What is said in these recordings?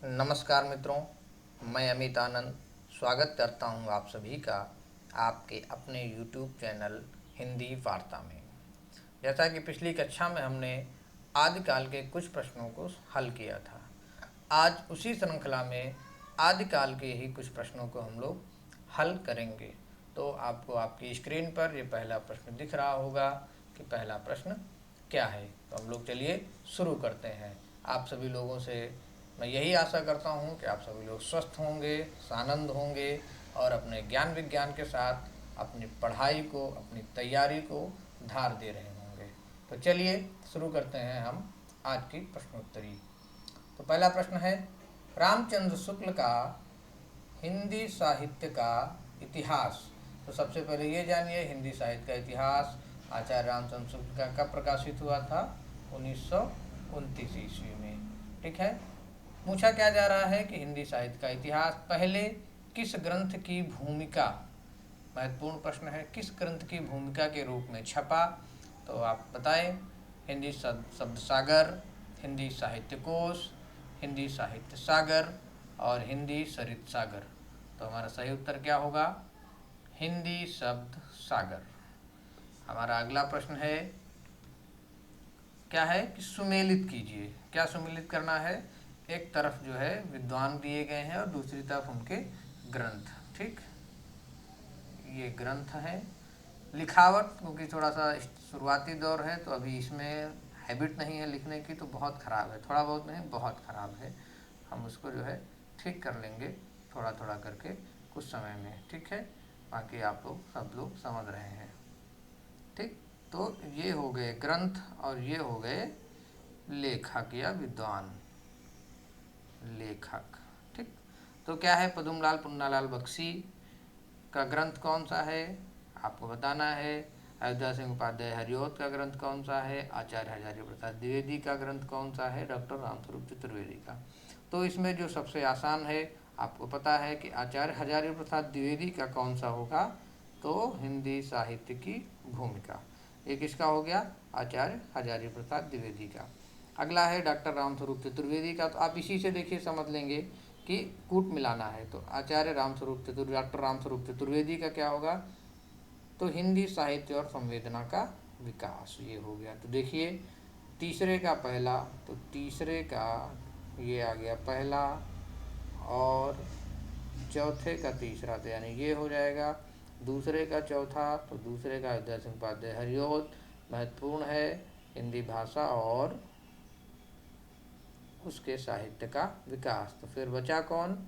नमस्कार मित्रों, मैं अमित आनंद स्वागत करता हूं आप सभी का आपके अपने YouTube चैनल हिंदी वार्ता में। जैसा कि पिछली कक्षा में हमने आदिकाल के कुछ प्रश्नों को हल किया था, आज उसी श्रृंखला में आदिकाल के ही कुछ प्रश्नों को हम लोग हल करेंगे। तो आपको आपकी स्क्रीन पर ये पहला प्रश्न दिख रहा होगा कि पहला प्रश्न क्या है। तो हम लोग चलिए शुरू करते हैं। आप सभी लोगों से मैं यही आशा करता हूँ कि आप सभी लोग स्वस्थ होंगे, सानंद होंगे और अपने ज्ञान विज्ञान के साथ अपनी पढ़ाई को, अपनी तैयारी को धार दे रहे होंगे। तो चलिए शुरू करते हैं हम आज की प्रश्नोत्तरी। तो पहला प्रश्न है, रामचंद्र शुक्ल का हिंदी साहित्य का इतिहास। तो सबसे पहले ये जानिए, हिंदी साहित्य का इतिहास आचार्य रामचंद्र शुक्ल का कब प्रकाशित हुआ था? 1929 ईस्वी में। ठीक है। पूछा क्या जा रहा है कि हिंदी साहित्य का इतिहास पहले किस ग्रंथ की भूमिका, महत्वपूर्ण प्रश्न है, किस ग्रंथ की भूमिका के रूप में छपा? तो आप बताएं। हिंदी शब्द सागर, हिंदी साहित्य कोश, हिंदी साहित्य सागर और हिंदी सरित सागर। तो हमारा सही उत्तर क्या होगा? हिंदी शब्द सागर। हमारा अगला प्रश्न है, क्या है कि सुमेलित कीजिए। क्या सुमेलित करना है? एक तरफ जो है विद्वान दिए गए हैं और दूसरी तरफ उनके ग्रंथ। ठीक, ये ग्रंथ है। लिखावट क्योंकि थोड़ा सा शुरुआती दौर है तो अभी इसमें हैबिट नहीं है लिखने की, तो बहुत ख़राब है, थोड़ा बहुत नहीं बहुत ख़राब है। हम उसको जो है ठीक कर लेंगे थोड़ा थोड़ा करके कुछ समय में। ठीक है, बाकी आप लोग सब लोग समझ रहे हैं। ठीक, तो ये हो गए ग्रंथ और ये हो गए लेखक या विद्वान, लेखक। ठीक, तो क्या है? पद्मलाल पुन्नालाल बख्शी का ग्रंथ कौन सा है? आपको बताना है। अयोध्या सिंह उपाध्याय हरिऔध का ग्रंथ कौन सा है? आचार्य हजारी प्रसाद द्विवेदी का ग्रंथ कौन सा है? डॉक्टर रामस्वरूप चतुर्वेदी का। तो इसमें जो सबसे आसान है, आपको पता है कि आचार्य हजारी प्रसाद द्विवेदी का कौन सा होगा? तो हिंदी साहित्य की भूमिका। ये किसका हो गया? आचार्य हजारी प्रसाद द्विवेदी का। अगला है डॉक्टर रामस्वरूप चतुर्वेदी का। तो आप इसी से देखिए समझ लेंगे कि कूट मिलाना है। तो आचार्य डॉक्टर रामस्वरूप चतुर्वेदी का क्या होगा? तो हिंदी साहित्य और संवेदना का विकास, ये हो गया। तो देखिए तीसरे का पहला, तो तीसरे का ये आ गया पहला और चौथे का तीसरा, तो यानी ये हो जाएगा। दूसरे का चौथा, तो दूसरे का अयोध्या सिंह उपाध्याय हरिऔध महत्वपूर्ण है, हिंदी भाषा और उसके साहित्य का विकास। तो फिर बचा कौन?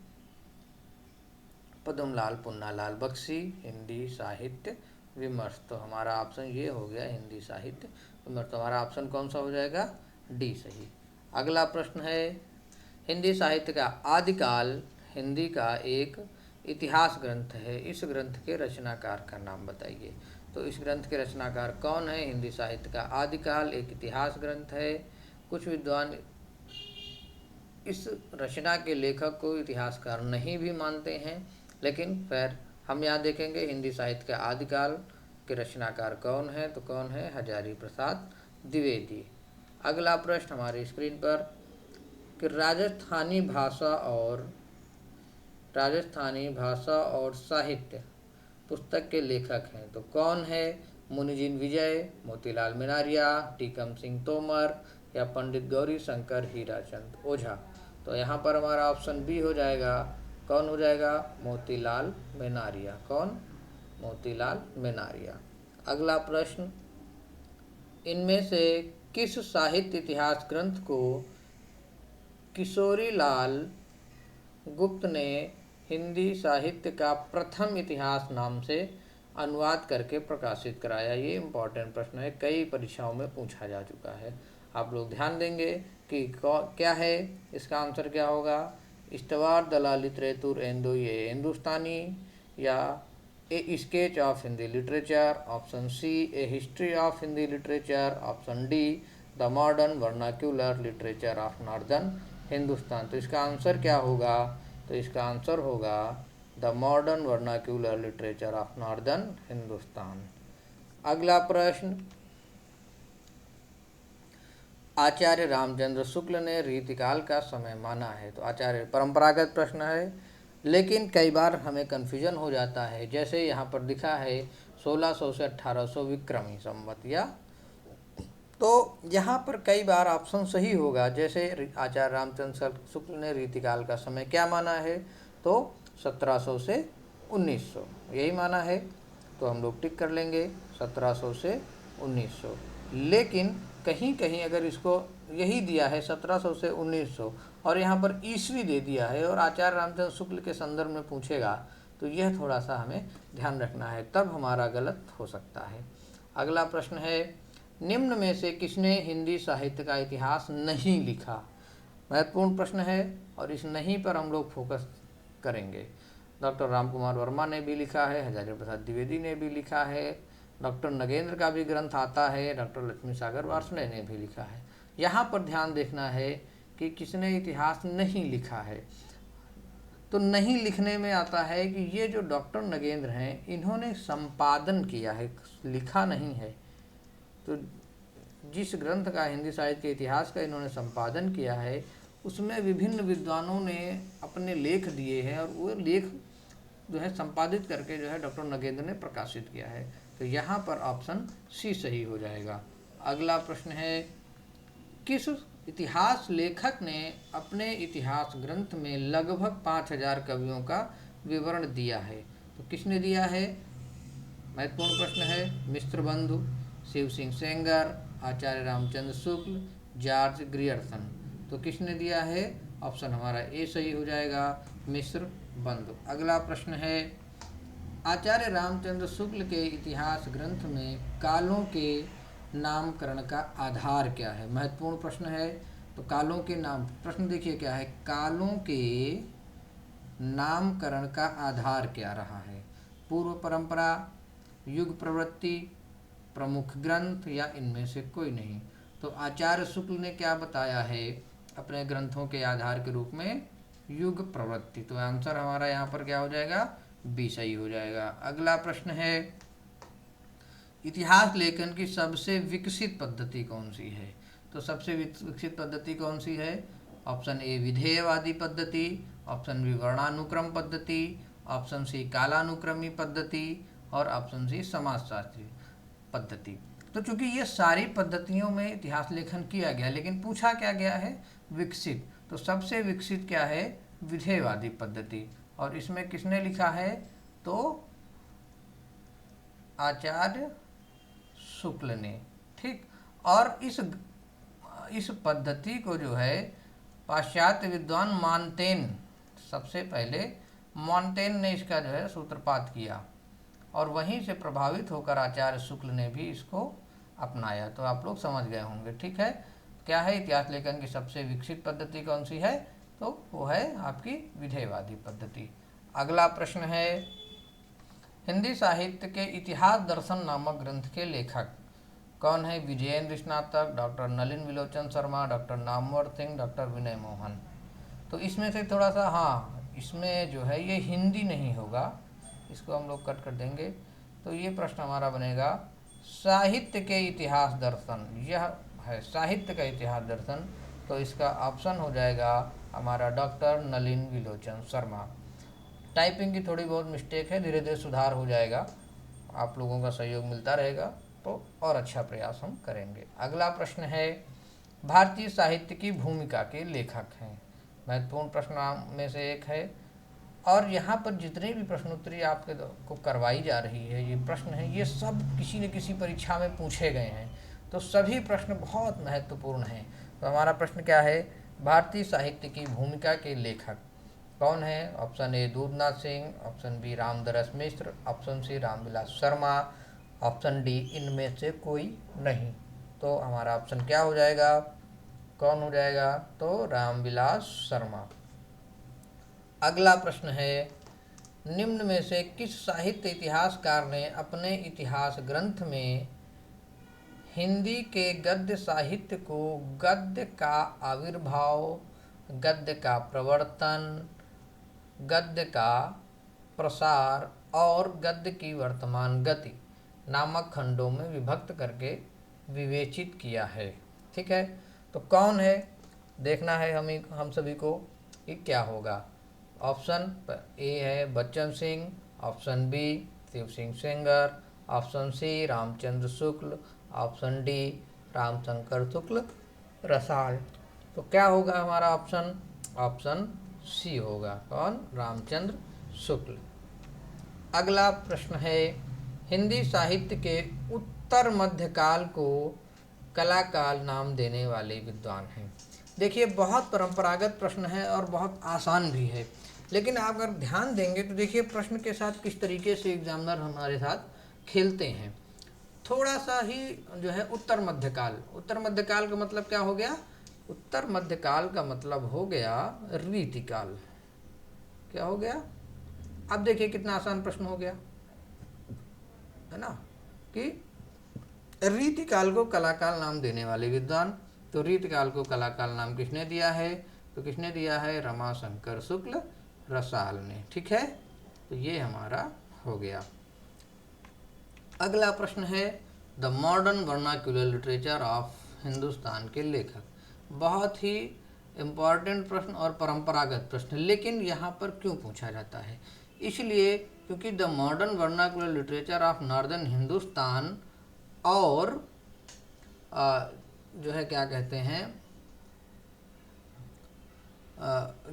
पद्मलाल पुन्नालाल बख्शी, हिंदी साहित्य विमर्श। तो हमारा ऑप्शन ये हो गया, हिंदी साहित्य विमर्श। तो हमारा ऑप्शन कौन सा हो जाएगा? डी सही। अगला प्रश्न है, हिंदी साहित्य का आदिकाल हिंदी का एक इतिहास ग्रंथ है, इस ग्रंथ के रचनाकार का नाम बताइए। तो इस ग्रंथ के रचनाकार कौन है? हिंदी साहित्य का आदिकाल एक इतिहास ग्रंथ है। कुछ विद्वान इस रचना के लेखक को इतिहासकार नहीं भी मानते हैं, लेकिन फिर हम यहाँ देखेंगे हिंदी साहित्य का आदिकाल के रचनाकार कौन है? तो कौन है? हजारी प्रसाद द्विवेदी। अगला प्रश्न हमारी स्क्रीन पर कि राजस्थानी भाषा और साहित्य पुस्तक के लेखक हैं। तो कौन है? मुनिजिन विजय, मोतीलाल मेनारिया, टीकम सिंह तोमर या पंडित गौरी शंकर हीराचंद ओझा। तो यहाँ पर हमारा ऑप्शन बी हो जाएगा। कौन हो जाएगा? मोतीलाल मेनारिया। कौन? मोतीलाल मेनारिया। अगला प्रश्न, इनमें से किस साहित्य इतिहास ग्रंथ को किशोरी लाल गुप्त ने हिंदी साहित्य का प्रथम इतिहास नाम से अनुवाद करके प्रकाशित कराया? ये इम्पोर्टेंट प्रश्न है, कई परीक्षाओं में पूछा जा चुका है। आप लोग ध्यान देंगे कि क्या है इसका आंसर क्या होगा? इस्तवार दला लिटरेतुर एंदो, ये हिंदुस्तानी या a sketch of Hindi literature, option C a history of Hindi literature, option D the modern vernacular literature of northern Hindustan. तो इसका आंसर क्या होगा? तो इसका आंसर होगा the modern vernacular literature of northern Hindustan. अगला प्रश्न, आचार्य रामचंद्र शुक्ल ने रीतिकाल का समय माना है। तो आचार्य परंपरागत प्रश्न है, लेकिन कई बार हमें कन्फ्यूजन हो जाता है। जैसे यहाँ पर लिखा है 1600 से 1800 विक्रमी संवत, या तो यहाँ पर कई बार ऑप्शन सही होगा। जैसे आचार्य रामचंद्र शुक्ल ने रीतिकाल का समय क्या माना है, तो 1700 से 1900 यही माना है। तो हम लोग टिक कर लेंगे 1700 से 1900। लेकिन कहीं कहीं अगर इसको यही दिया है 1700 से 1900 और यहाँ पर ईस्वी दे दिया है और आचार्य रामचंद्र शुक्ल के संदर्भ में पूछेगा, तो यह थोड़ा सा हमें ध्यान रखना है, तब हमारा गलत हो सकता है। अगला प्रश्न है, निम्न में से किसने हिंदी साहित्य का इतिहास नहीं लिखा। महत्वपूर्ण प्रश्न है और इस नहीं पर हम लोग फोकस करेंगे। डॉक्टर रामकुमार वर्मा ने भी लिखा है, हजारी प्रसाद द्विवेदी ने भी लिखा है, डॉक्टर नगेंद्र का भी ग्रंथ आता है, डॉक्टर लक्ष्मी सागर वार्ष्णेय ने भी लिखा है। यहाँ पर ध्यान देखना है कि किसने इतिहास नहीं लिखा है। तो नहीं लिखने में आता है कि ये जो डॉक्टर नगेंद्र हैं, इन्होंने संपादन किया है, लिखा नहीं है। तो जिस ग्रंथ का हिंदी साहित्य के इतिहास का इन्होंने संपादन किया है, उसमें विभिन्न विद्वानों ने अपने लेख दिए हैं और वो लेख जो है संपादित करके जो है डॉक्टर नगेंद्र ने प्रकाशित किया है। तो यहाँ पर ऑप्शन सी सही हो जाएगा। अगला प्रश्न है, किस इतिहास लेखक ने अपने इतिहास ग्रंथ में लगभग 5000 कवियों का विवरण दिया है। तो किसने दिया है, महत्वपूर्ण प्रश्न है। मिश्र बंधु, शिव सिंह सेंगर, आचार्य रामचंद्र शुक्ल, जॉर्ज ग्रियर्सन। तो किसने दिया है, ऑप्शन हमारा ए सही हो जाएगा, मिश्र बंधु। अगला प्रश्न है, आचार्य रामचंद्र शुक्ल के इतिहास ग्रंथ में कालों के नामकरण का आधार क्या है। महत्वपूर्ण प्रश्न है। तो कालों के नाम, प्रश्न देखिए क्या है, कालों के नामकरण का आधार क्या रहा है। पूर्व परंपरा, युग प्रवृत्ति, प्रमुख ग्रंथ, या इनमें से कोई नहीं। तो आचार्य शुक्ल ने क्या बताया है अपने ग्रंथों के आधार के रूप में, युग प्रवृत्ति। तो आंसर हमारा यहाँ पर क्या हो जाएगा, बी सही हो जाएगा। अगला प्रश्न है, इतिहास लेखन की सबसे विकसित पद्धति कौन सी है। तो सबसे विकसित पद्धति कौन सी है, ऑप्शन ए विधेयवादी पद्धति, ऑप्शन बी वर्णानुक्रम पद्धति, ऑप्शन सी कालानुक्रमी पद्धति, और ऑप्शन सी समाजशास्त्री पद्धति। तो चूंकि ये सारी पद्धतियों में इतिहास लेखन किया गया, लेकिन पूछा क्या गया है, विकसित। तो सबसे विकसित क्या है, विधेयवादी पद्धति। और इसमें किसने लिखा है, तो आचार्य शुक्ल ने। ठीक, और इस पद्धति को जो है पाश्चात्य विद्वान मॉन्टेन, सबसे पहले मॉन्टेन ने इसका जो है सूत्रपात किया और वहीं से प्रभावित होकर आचार्य शुक्ल ने भी इसको अपनाया। तो आप लोग समझ गए होंगे। ठीक है, क्या है इतिहास लेखन की सबसे विकसित पद्धति कौन सी है, तो वो है आपकी विधेयवादी पद्धति। अगला प्रश्न है, हिंदी साहित्य के इतिहास दर्शन नामक ग्रंथ के लेखक कौन है। विजयेंद्र स्नातक, doctor Nalin विलोचन Sharma, doctor Namvar Singh, doctor विनय मोहन। तो इसमें से थोड़ा सा, हाँ इसमें जो है ये हिंदी नहीं होगा, इसको हम लोग कट कर देंगे। तो ये प्रश्न हमारा बनेगा, साहित्य के इतिहास दर्शन, यह है साहित्य का इतिहास दर्शन। तो इसका ऑप्शन हो जाएगा हमारा डॉक्टर नलिन विलोचन शर्मा। टाइपिंग की थोड़ी बहुत मिस्टेक है, धीरे धीरे सुधार हो जाएगा, आप लोगों का सहयोग मिलता रहेगा तो और अच्छा प्रयास हम करेंगे। अगला प्रश्न है, भारतीय साहित्य की भूमिका के लेखक हैं। महत्वपूर्ण प्रश्न में से एक है और यहाँ पर जितने भी प्रश्नोत्तरी आपके को करवाई जा रही है, ये प्रश्न है, ये सब किसी न किसी परीक्षा में पूछे गए हैं। तो सभी प्रश्न बहुत महत्वपूर्ण हैं। तो हमारा प्रश्न क्या है, भारतीय साहित्य की भूमिका के लेखक कौन है। Option A Doodhnath Singh, option B Ramdaras Mishra, option C Ramvilas Sharma, option D इनमें से कोई नहीं। तो हमारा ऑप्शन क्या हो जाएगा, कौन हो जाएगा, तो रामविलास शर्मा। अगला प्रश्न है, निम्न में से किस साहित्य इतिहासकार ने अपने इतिहास ग्रंथ में हिंदी के गद्य साहित्य को गद्य का आविर्भाव, गद्य का प्रवर्तन, गद्य का प्रसार और गद्य की वर्तमान गति नामक खंडों में विभक्त करके विवेचित किया है। ठीक है, तो कौन है देखना है हम सभी को कि क्या होगा। ऑप्शन ए है Bachchan Singh, option B Shiv Singh Sengar, option C Ramchandra Shukla, option D Ramshankar Shukla Rasal. तो क्या होगा हमारा ऑप्शन? ऑप्शन सी होगा। कौन? रामचंद्र शुक्ल। अगला प्रश्न है, हिंदी साहित्य के उत्तर मध्यकाल को कलाकाल नाम देने वाले विद्वान हैं। देखिए बहुत परंपरागत प्रश्न है और बहुत आसान भी है, लेकिन आप अगर ध्यान देंगे तो देखिए प्रश्न के साथ किस तरीके से एग्जामिनर हमारे साथ खेलते हैं। थोड़ा सा ही जो है उत्तर मध्यकाल, उत्तर मध्यकाल का मतलब क्या हो गया? उत्तर मध्यकाल का मतलब हो गया रीतिकाल। क्या हो गया? अब देखिए कितना आसान प्रश्न हो गया है ना, कि रीतिकाल को कलाकाल नाम देने वाले विद्वान। तो रीतिकाल को कलाकाल नाम किसने दिया है? तो किसने दिया है? रमाशंकर शुक्ल रसाल ने। ठीक है, तो ये हमारा हो गया। अगला प्रश्न है, the modern vernacular literature of Hindustan के लेखक। बहुत ही इम्पॉर्टेंट प्रश्न और परंपरागत प्रश्न, लेकिन यहाँ पर क्यों पूछा जाता है? इसलिए क्योंकि the modern vernacular literature of northern Hindustan और जो है क्या कहते हैं,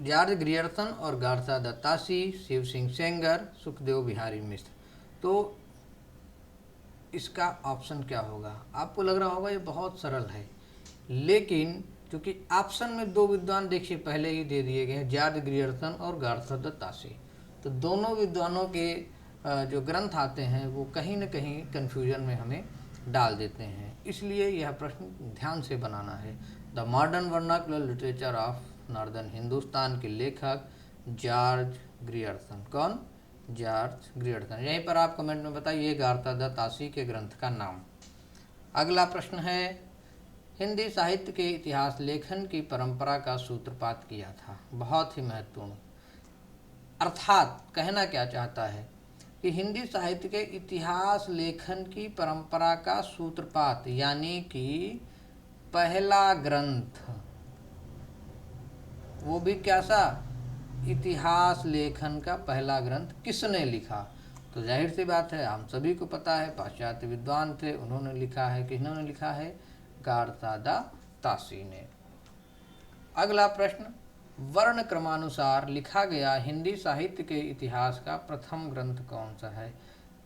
जॉर्ज ग्रियर्सन और गारसा दत्तासी, शिव सिंह सेंगर, सुखदेव बिहारी मिश्र। तो इसका ऑप्शन क्या होगा? आपको लग रहा होगा ये बहुत सरल है, लेकिन क्योंकि ऑप्शन में दो विद्वान देखिए पहले ही दे दिए गए हैं, जॉर्ज ग्रियर्सन और गारसा दत्तासी। तो दोनों विद्वानों के जो ग्रंथ आते हैं वो कहीं न कहीं कन्फ्यूजन में हमें डाल देते हैं, इसलिए यह प्रश्न ध्यान से बनाना है। The modern vernacular literature of northern Hindustan के लेखक जॉर्ज ग्रियर्सन। कौन? George Grierson. यहीं पर आप कमेंट में बताइए गारसा दत्तासी के ग्रंथ का नाम। अगला प्रश्न है, हिंदी साहित्य के इतिहास लेखन की परंपरा का सूत्रपात किया था। बहुत ही महत्वपूर्ण। अर्थात कहना क्या चाहता है कि हिंदी साहित्य के इतिहास लेखन की परंपरा का सूत्रपात यानी कि पहला ग्रंथ, वो भी कैसा? इतिहास लेखन का पहला ग्रंथ किसने लिखा? तो जाहिर सी बात है, हम सभी को पता है पाश्चात्य विद्वान थे, उन्होंने लिखा है। किन्होंने लिखा है? गारसा दत्तासी ने। अगला प्रश्न, वर्ण क्रमानुसार लिखा गया हिंदी साहित्य के इतिहास का प्रथम ग्रंथ कौन सा है?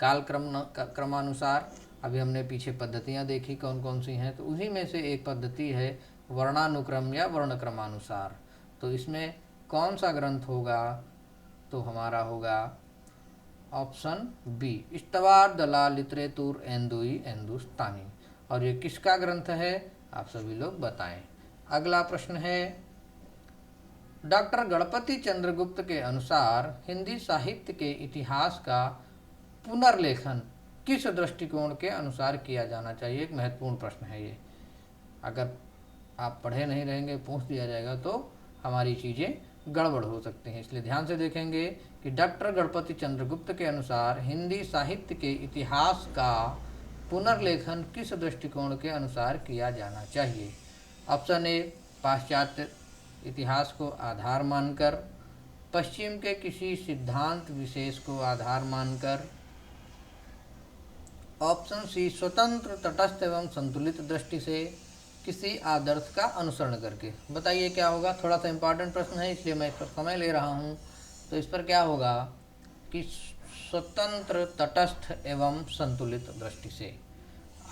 काल क्रमानुसार अभी हमने पीछे पद्धतियाँ देखी कौन कौन सी हैं, तो उसी में से एक पद्धति है वर्णानुक्रम या वर्ण क्रमानुसार। तो इसमें कौन सा ग्रंथ होगा? तो हमारा होगा ऑप्शन बी, इस्तवार दला लिटरेतुर एंदुई हिंदुस्तानी। और ये किसका ग्रंथ है? आप सभी लोग बताएं। अगला प्रश्न है, डॉक्टर गणपति चंद्रगुप्त के अनुसार हिंदी साहित्य के इतिहास का पुनर्लेखन किस दृष्टिकोण के अनुसार किया जाना चाहिए? एक महत्वपूर्ण प्रश्न है ये। अगर आप पढ़े नहीं रहेंगे, पूछ दिया जाएगा तो हमारी चीज़ें गड़बड़ हो सकती हैं, इसलिए ध्यान से देखेंगे कि डॉक्टर गणपति चंद्रगुप्त के अनुसार हिंदी साहित्य के इतिहास का पुनर्लेखन किस दृष्टिकोण के अनुसार किया जाना चाहिए? ऑप्शन ए, पाश्चात्य इतिहास को आधार मानकर, पश्चिम के किसी सिद्धांत विशेष को आधार मानकर, ऑप्शन सी, स्वतंत्र तटस्थ एवं संतुलित दृष्टि से, किसी आदर्श का अनुसरण करके। बताइए क्या होगा? थोड़ा सा इम्पॉर्टेंट प्रश्न है, इसलिए मैं इस पर समय ले रहा हूँ। तो इस पर क्या होगा कि स्वतंत्र तटस्थ एवं संतुलित दृष्टि से।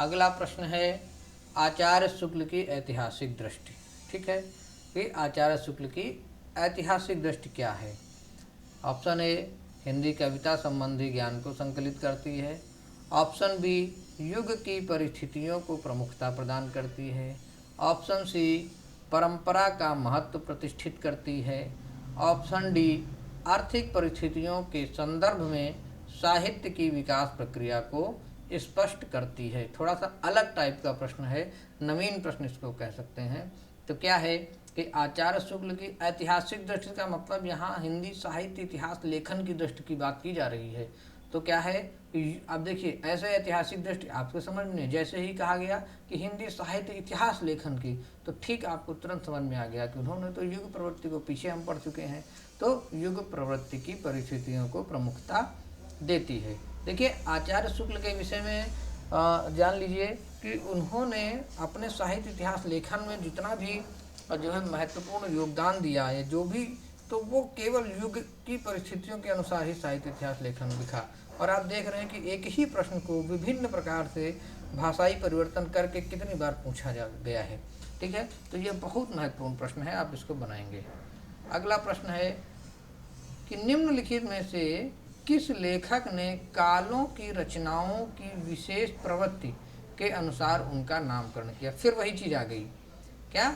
अगला प्रश्न है, आचार्य शुक्ल की ऐतिहासिक दृष्टि। ठीक है, कि आचार्य शुक्ल की ऐतिहासिक दृष्टि क्या है? ऑप्शन ए, हिंदी कविता संबंधी ज्ञान को संकलित करती है। ऑप्शन बी, युग की परिस्थितियों को प्रमुखता प्रदान करती है। ऑप्शन सी, परंपरा का महत्व प्रतिष्ठित करती है। ऑप्शन डी, आर्थिक परिस्थितियों के संदर्भ में साहित्य की विकास प्रक्रिया को स्पष्ट करती है। थोड़ा सा अलग टाइप का प्रश्न है, नवीन प्रश्न इसको कह सकते हैं। तो क्या है कि आचार्य शुक्ल की ऐतिहासिक दृष्टि का मतलब यहाँ हिंदी साहित्य इतिहास लेखन की दृष्टि की बात की जा रही है। तो क्या है, अब देखिए ऐसे ऐतिहासिक दृष्टि आपको समझ में नहीं, जैसे ही कहा गया कि हिंदी साहित्य इतिहास लेखन की, तो ठीक आपको तुरंत समझ में आ गया कि उन्होंने तो युग प्रवृत्ति को, पीछे हम पढ़ चुके हैं, तो युग प्रवृत्ति की परिस्थितियों को प्रमुखता देती है। देखिए आचार्य शुक्ल के विषय में जान लीजिए कि उन्होंने अपने साहित्य इतिहास लेखन में जितना भी जो है महत्वपूर्ण योगदान दिया है, जो भी, तो वो केवल युग की परिस्थितियों के अनुसार ही साहित्य इतिहास लेखन लिखा। और आप देख रहे हैं कि एक ही प्रश्न को विभिन्न प्रकार से भाषाई परिवर्तन करके कितनी बार पूछा जा गया है। ठीक है, तो ये बहुत महत्वपूर्ण प्रश्न है, आप इसको बनाएंगे। अगला प्रश्न है कि निम्नलिखित में से किस लेखक ने कालों की रचनाओं की विशेष प्रवृत्ति के अनुसार उनका नामकरण किया। फिर वही चीज आ गई, क्या,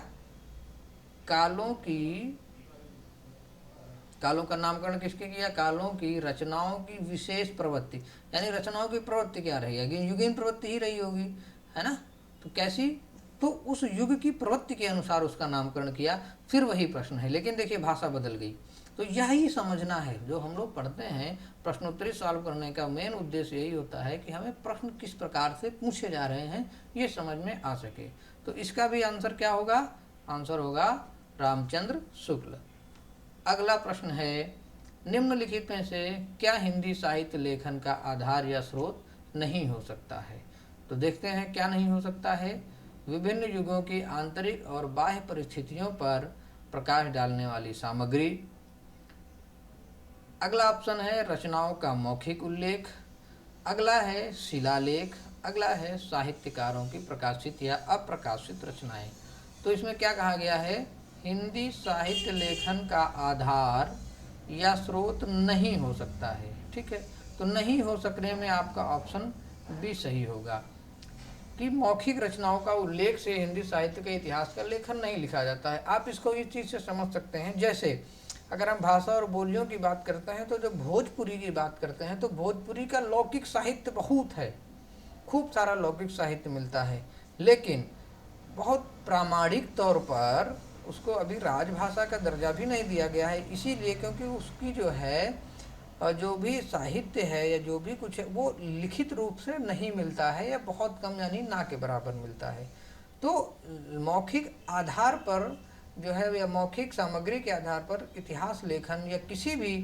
कालों का नामकरण किसके किया, कालों की रचनाओं की विशेष प्रवृत्ति, यानी रचनाओं की प्रवृत्ति क्या रहेगी, युगीन प्रवृत्ति ही रही होगी, है ना। तो कैसी, तो उस युग की प्रवृत्ति के अनुसार उसका नामकरण किया। फिर वही प्रश्न है, लेकिन देखिए भाषा बदल गई। तो यही समझना है, जो हम लोग पढ़ते हैं प्रश्नोत्तरी सॉल्व करने का मेन उद्देश्य यही होता है कि हमें प्रश्न किस प्रकार से पूछे जा रहे हैं ये समझ में आ सके। तो इसका भी आंसर क्या होगा, आंसर होगा रामचंद्र शुक्ल। अगला प्रश्न है, निम्नलिखित में से क्या हिंदी साहित्य लेखन का आधार या स्रोत नहीं हो सकता है। तो देखते हैं क्या नहीं हो सकता है। विभिन्न युगों की आंतरिक और बाह्य परिस्थितियों पर प्रकाश डालने वाली सामग्री। अगला ऑप्शन है रचनाओं का मौखिक उल्लेख। अगला है शिलालेख। अगला है साहित्यकारों की प्रकाशित या अप्रकाशित रचनाएं। तो इसमें क्या कहा गया है, हिंदी साहित्य लेखन का आधार या स्रोत नहीं हो सकता है। ठीक है, तो नहीं हो सकने में आपका ऑप्शन बी सही होगा कि मौखिक रचनाओं का उल्लेख से हिंदी साहित्य के इतिहास का लेखन नहीं लिखा जाता है। आप इसको इस चीज़ से समझ सकते हैं, जैसे अगर हम भाषा और बोलियों की बात करते हैं तो जब भोजपुरी की बात करते हैं तो भोजपुरी का लौकिक साहित्य बहुत है, खूब सारा लौकिक साहित्य मिलता है, लेकिन बहुत प्रामाणिक तौर पर उसको अभी राजभाषा का दर्जा भी नहीं दिया गया है, इसीलिए क्योंकि उसकी जो है जो भी साहित्य है या जो भी कुछ है वो लिखित रूप से नहीं मिलता है या बहुत कम, यानी ना के बराबर मिलता है। तो मौखिक आधार पर जो है या मौखिक सामग्री के आधार पर इतिहास लेखन या किसी भी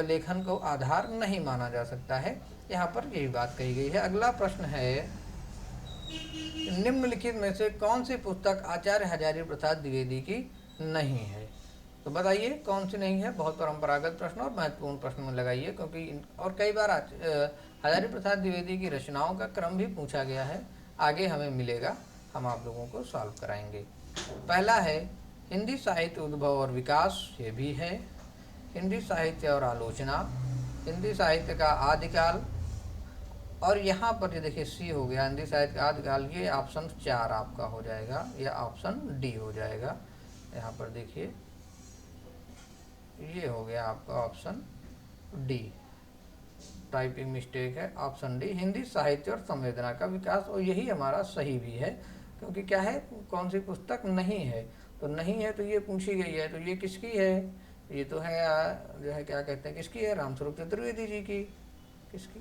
लेखन को आधार नहीं माना जा सकता है, यहाँ पर यही बात कही गई है। अगला प्रश्न है, निम्नलिखित में से कौन सी पुस्तक आचार्य हजारी प्रसाद द्विवेदी की नहीं है। तो बताइए कौन सी नहीं है। बहुत परंपरागत प्रश्न और महत्वपूर्ण प्रश्न में लगाइए, क्योंकि और कई बार हजारी प्रसाद द्विवेदी की रचनाओं का क्रम भी पूछा गया है, आगे हमें मिलेगा, हम आप लोगों को सॉल्व कराएंगे। पहला है हिंदी साहित्य उद्भव और विकास, ये भी है। हिंदी साहित्य और आलोचना, हिंदी साहित्य का आदिकाल, और यहाँ पर ये देखिए सी हो गया, हिंदी साहित्य का आदिकाल, ये ऑप्शन 4 आपका हो जाएगा या ऑप्शन डी हो जाएगा। यहाँ पर देखिए ये हो गया आपका ऑप्शन डी, टाइपिंग मिस्टेक है, ऑप्शन डी हिंदी साहित्य और संवेदना का विकास, और यही हमारा सही भी है, क्योंकि क्या है, कौन सी पुस्तक नहीं है, तो नहीं है तो ये पूछी गई है, तो ये किसकी है, ये तो है जो है क्या कहते हैं किसकी है, रामस्वरूप चतुर्वेदी जी की, किसकी,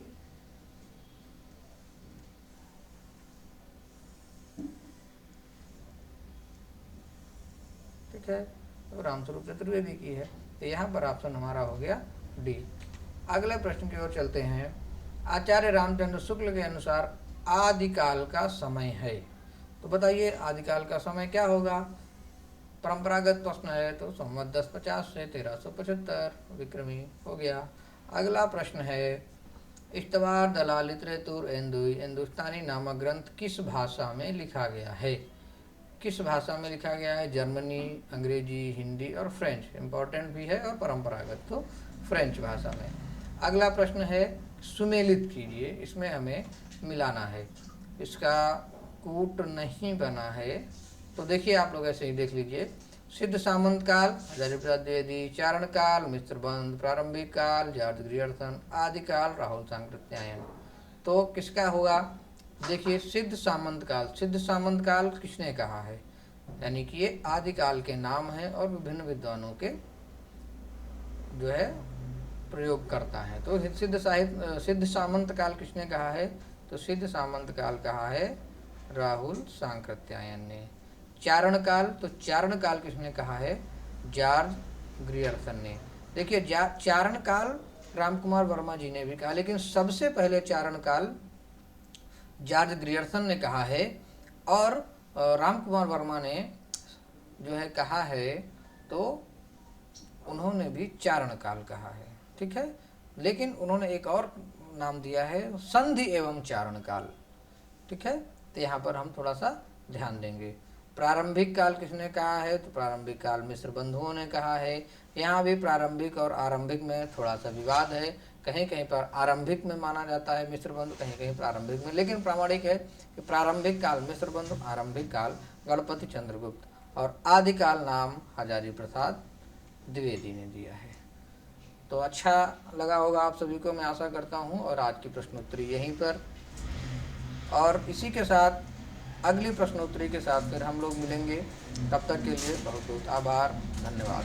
ठीक है, तो रामस्वरूप चतुर्वेदी की है, तो यहाँ पर ऑप्शन हमारा हो गया डी। अगले प्रश्न की ओर चलते हैं। आचार्य रामचंद्र शुक्ल के अनुसार आदिकाल का समय है, तो बताइए आदिकाल का समय क्या होगा। परंपरागत प्रश्न है तो संवत 1050 से 1375 विक्रमी हो गया। अगला प्रश्न है, इश्तवार दलाल लिटरेतुर एंदुई हिंदुस्तानी नामक ग्रंथ किस भाषा में लिखा गया है। किस भाषा में लिखा गया है, जर्मनी, अंग्रेजी, हिंदी और फ्रेंच, इंपॉर्टेंट भी है, और परंपरागत तो फ्रेंच भाषा में। अगला प्रश्न है, सुमेलित कीजिए, इसमें हमें मिलाना है, इसका कूट नहीं बना है, तो देखिए आप लोग ऐसे ही देख लीजिए। सिद्ध सामंत काल, हजारी प्रसाद द्विवेदी, चारण काल, मिश्र बंद, प्रारंभिक काल, जॉर्ज ग्रियर्सन, आदिकाल, राहुल सांकृत्यायन। तो किसका होगा, देखिए सिद्ध सामंत काल। सिद्ध सामंत काल किसने कहा है, यानी कि ये आदिकाल के नाम है और विभिन्न विद्वानों के जो है प्रयोग करता है। तो सिद्ध सामंत काल किसने कहा है? तो सिद्ध सामंत काल कहा है राहुल सांकृत्यायन ने। चारण काल, तो चारण काल किसने कहा है? जॉर्ज ग्रियर्सन ने। देखिए चारण काल राम कुमार वर्मा जी ने भी कहा, लेकिन सबसे पहले चारण काल जॉर्ज ग्रियर्सन ने कहा है, और राम कुमार वर्मा ने जो है कहा है, तो उन्होंने भी चारण काल कहा है। ठीक है, लेकिन उन्होंने एक और नाम दिया है, संधि एवं चारण काल। ठीक है, तो यहाँ पर हम थोड़ा सा ध्यान देंगे। प्रारंभिक काल किसने कहा है? तो प्रारंभिक काल मिश्र बंधुओं ने कहा है। यहाँ भी प्रारंभिक और आरंभिक में थोड़ा सा विवाद है, कहीं कहीं पर आरंभिक में माना जाता है मिश्र बंधु, कहीं कहीं प्रारंभिक में, लेकिन प्रामाणिक है कि प्रारंभिक काल मिश्र बंधु, आरंभिक काल गणपति चंद्रगुप्त, और आदिकाल नाम हजारी प्रसाद द्विवेदी ने दिया है। तो अच्छा लगा होगा आप सभी को, मैं आशा करता हूँ। और आज की प्रश्नोत्तरी यहीं पर, और इसी के साथ अगली प्रश्नोत्तरी के साथ फिर हम लोग मिलेंगे। तब तक के लिए बहुत बहुत आभार, धन्यवाद।